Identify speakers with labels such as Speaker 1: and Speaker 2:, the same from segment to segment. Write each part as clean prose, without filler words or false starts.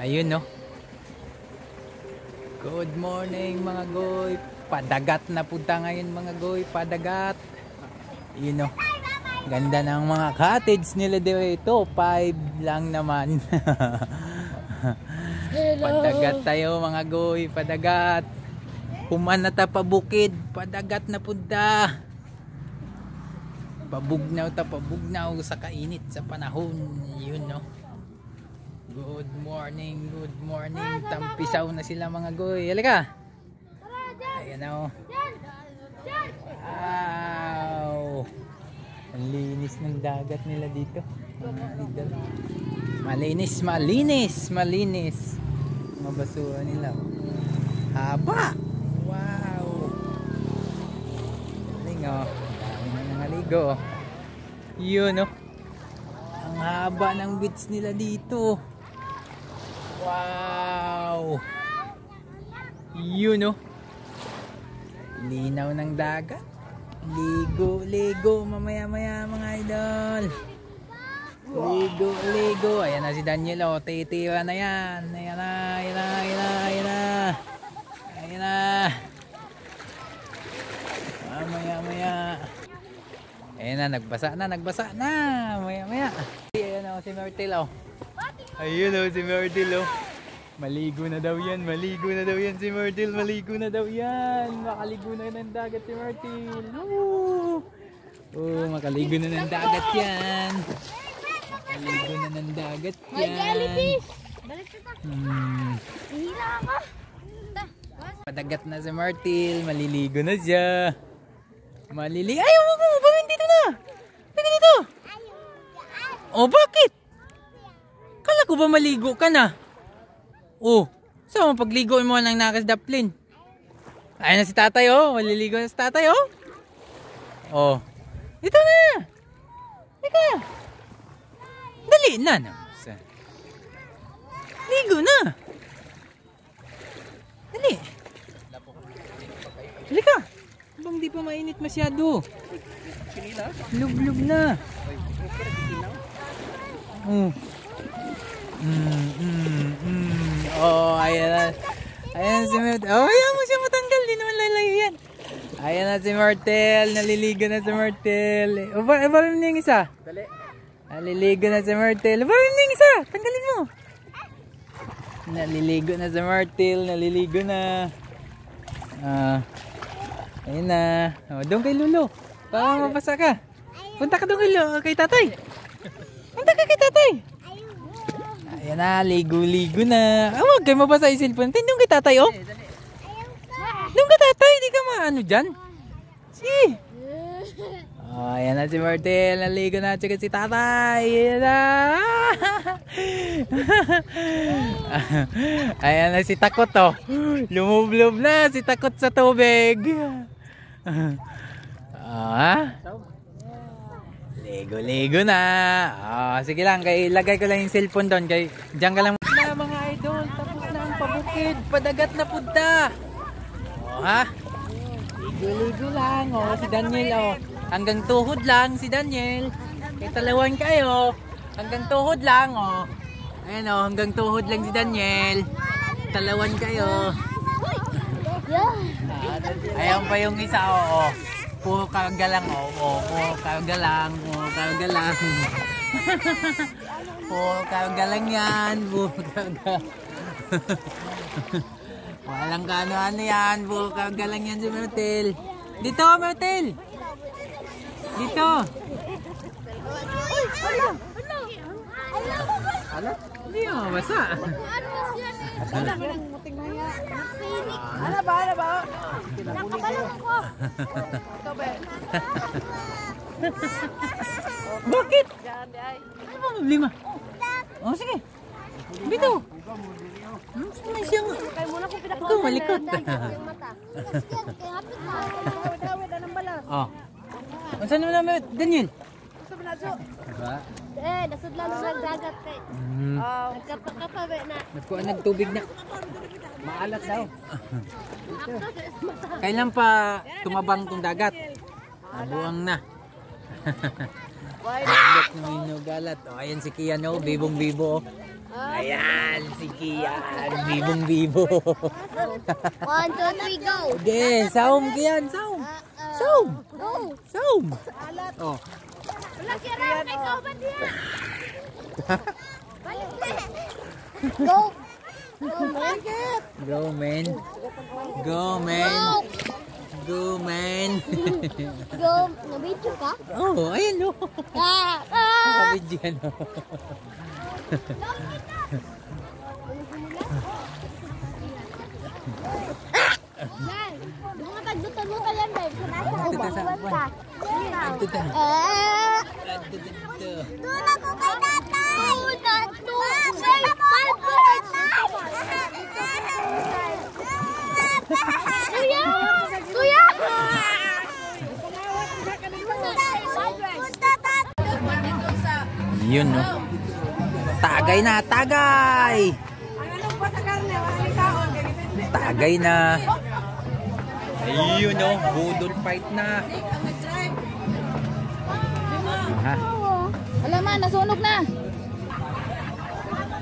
Speaker 1: Ayun no. Good morning mga goy. Padagat na punta ngayon mga goy. Padagat. Ayun no. Ganda ng mga cottage nila dito. 5 lang naman. Padagat tayo mga goy. Padagat. Pumanata pa bukid. Padagat na punta. Pabugnaw sa kainit sa panahon. Yun no. Good morning. Tampisaw na sila mga goy. Halika. Ayan o. Wow. Ang linis ng dagat nila dito. Malinis. Mga basuhan nila. Haba. Wow. Galing o. Dami na nangaligo. Yun o. Ang haba ng beach nila dito. Wow! Yun oh. Linaw ng dagat. Ligo mamaya mga idol. Ligo. Ayan na si Daniel oh. Titira na yan. Ayan na. Maya. Ayan na, nagbasa na. Maya. Ayan na si Myrtle oh. Ayun o, si Myrtle o. Maligo na daw yan si Myrtle. Makaligo na ng dagat si Myrtle. Makaligo na ng dagat yan.
Speaker 2: May jellyfish! Balik kita. Hihila ako.
Speaker 1: Padagat na si Myrtle. Maliligo na siya. Ay, bawin dito na. Bawin dito. Oh, bakit? Kala ko ba maligo ka na? Oh, saan mo pagligoin mo ng nakasdaplin? Ayun na si tatay oh. Maliligo na si tatay oh. Oh, dito na. Ika. Dali na. Ligo na. Dali. Halika. Bang di pa mainit masyado. Lug na. Oh. Oh, ayan si Myrtle. Oh, ayan mo siya matanggal. Di naman lalayo yan. Ayan na si Myrtle. Naliligo na si Myrtle. Barin mo yung isa. Dali. Naliligo na si Myrtle. Barin mo yung isa. Tanggalin mo. Naliligo na si Myrtle. Naliligo na. Ayan na. Oh, doon kay Lolo. Para mabasa ka. Punta ka doon kay tatay. Punta ka kay tatay. Ayan na, ligo na. Huwag kayo mabasa yung cellphone. Doon kay tatay, oh. Doon kay tatay, di ka maano dyan. Si. Oh, ayan na si Myrtle. Naligo na si tatay. Ayan na. Ayan na si Takot, oh. Lumublob na si Takot sa tubig. Ligo na. Sige lang, ilagay ko lang yung cellphone doon. Diyan ka lang. Mga idol, tapos na ang pabukid. Padagat na punta. Ligo lang. Si Daniel. Hanggang tuhod lang si Daniel. Talawan kayo. Hanggang tuhod lang. Ayan hanggang tuhod lang si Daniel. Talawan kayo. Ayan pa yung isa. Puro kagalang Puro kagalang yan. Walang ano yan. Puro kagalang yan si Myrtle. Dito Myrtle. Dito. Hala? Hindi mo mabasa. Ano ba? Nakabalong ako. Bakit? Ano ba problema? Oh, sige. Bito. Saan siya nga? Ikaw malikot. Saan naman namin, Daniel? Diba?
Speaker 2: Nasudlan ng dagat eh. Nagkapa na.
Speaker 1: Nagtubig na. Maalat daw. Kailan pa tumabang tong dagat? Nabuang na. Dagat na may nugalat. Ayan si Kian, bibong-bibo. Ayan, si Kian. Bibong-bibo.
Speaker 2: 1, 2, 3, go!
Speaker 1: Okay, saum Kian, saum. Saum.
Speaker 2: Go!
Speaker 1: Saum. Oh.
Speaker 2: Wala si Ram, ikaw ba diya? Go! Go, man!
Speaker 1: Go, man. Go, man. Go, man.
Speaker 2: Go! Nabidyo ka?
Speaker 1: Oh, ayan o. Nakabidyan o.
Speaker 2: Yan! Mga tagdutan mo ka yan, babe. Sinasabang ka.
Speaker 1: Ito ta.
Speaker 2: Doon ako kay tatay! Kuya! Kuya!
Speaker 1: Yun no. Tagay na, tagay! Tagay na. Ayun no, budol fight na. Ha?
Speaker 2: Alam ma, nasunog na.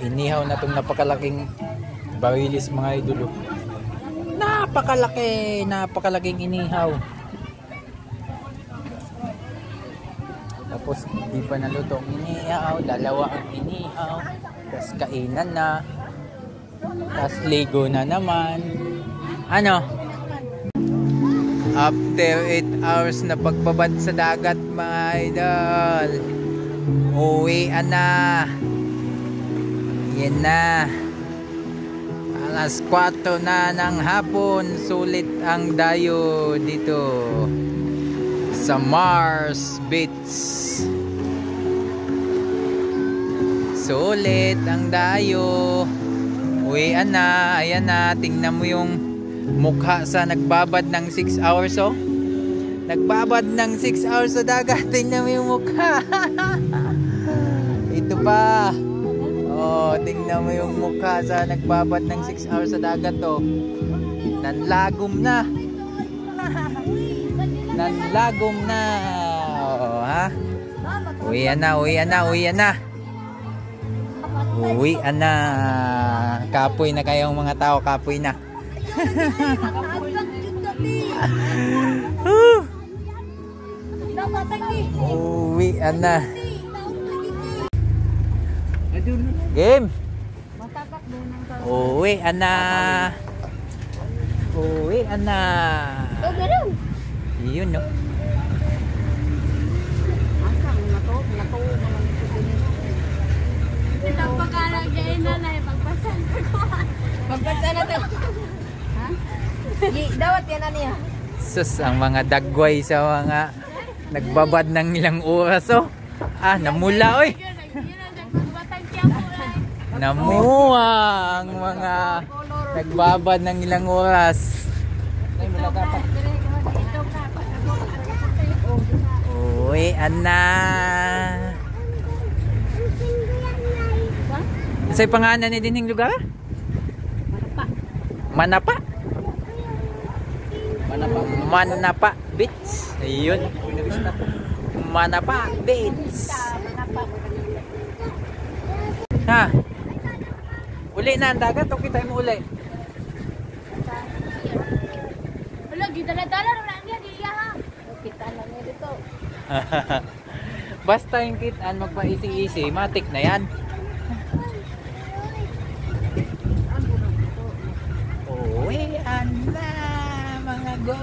Speaker 1: Inihaw na itong napakalaking barilis mga idolo. Napakalaking inihaw. Tapos di pa naluto ang inihaw, dalawa ang inihaw. Tapos kainan na. Tapos ligo na naman. Ano? After 8 hours na pagbabad sa dagat mga idol, uwian na. Yan na. Alas 4 na ng hapon. Sulit ang dayo dito sa Mars Beach. Sulit ang dayo. Uwian na. Ayan na. Tingnan mo yung mukha sa nagbabad ng 6 hours oh. Nagbabad ng 6 hours sa dagat. Tingnan mo yung mukha. Ito pa. Oh, tingnan mo yung mukha sa nagbabad ng 6 hours sa dagat oh. Nanlagom na. Nanlagom na. Oh, ha? Uwian na. Uwian na. Kapoy na kayong mga tao, kapoy na. Uwian na. Game. Uwian na. Uwian na. Yun no.
Speaker 2: Pagpasa na to. Ha? Dawat yan na niya.
Speaker 1: Sus, ang mga dagway sa mga nagbabad ng ilang oras oh. Ah, namula oy. Namuha ang mga nagbabad ng ilang oras. Uy, ana. Sa'y pangalan ni dinhing lugar? Manapa. Manapa Beach. Ayun. Manapa Beach. Ha? Uli na ang dagat o kita mo uli?
Speaker 2: Wala, gidala-dala na lang yan, iya ha. Kita lang niya dito.
Speaker 1: Basta yung kitaan magpa-easy-easy, matik na yan. Uwian na mga go.